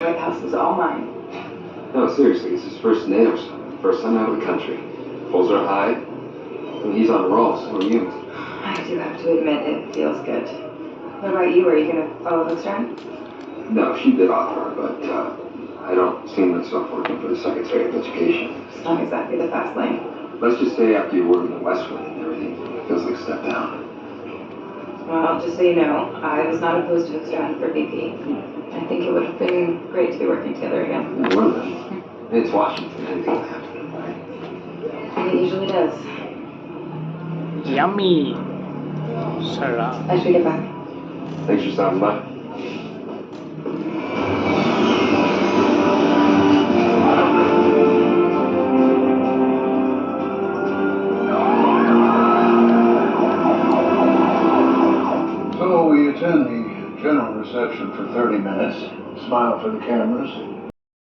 The house is all mine. No, seriously, it's his first NATO summit. First time out of the country. Pulls her high. I mean, he's on a roll, so are you. I do have to admit, it feels good. What about you? Are you going to follow Hookstrand? No, she did offer, but I don't see myself working for the Secretary of Education. It's not exactly the fast lane. Let's just say after you work in the West Wing and everything feels like a step down. Well, just so you know, I was not opposed to Hookstrand for VP. I think it would have been great to be working together again. Yeah, would have been. It's Washington, anything will happen, right? It usually does. Yummy. Sarah. I should get back. Thanks for stopping by. So we attend the general reception for 30 minutes, smile for the cameras,